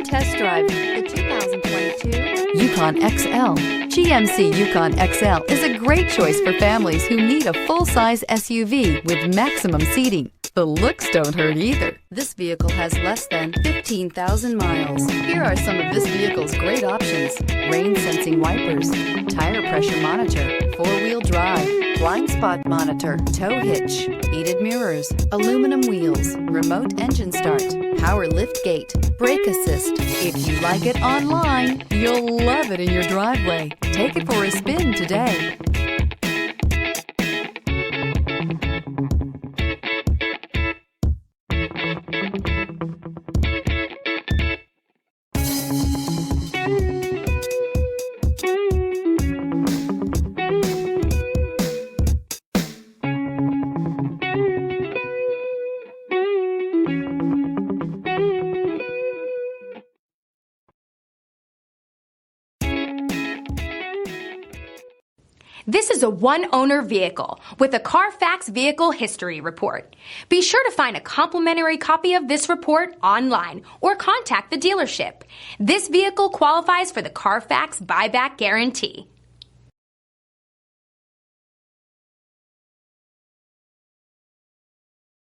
and test drive the 2022 Yukon XL. GMC Yukon XL is a great choice for families who need a full-size SUV with maximum seating. The looks don't hurt either. This vehicle has less than 15,000 miles. Here are some of this vehicle's great options: rain sensing wipers, tire pressure monitor, 4-wheel drive, blind spot monitor, tow hitch, heated mirrors, aluminum wheels, remote engine start, power lift gate, brake assist. If you like it online, you'll love it in your driveway. Take it for a spin today. This is a one-owner vehicle with a Carfax Vehicle History Report. Be sure to find a complimentary copy of this report online or contact the dealership. This vehicle qualifies for the Carfax Buyback Guarantee.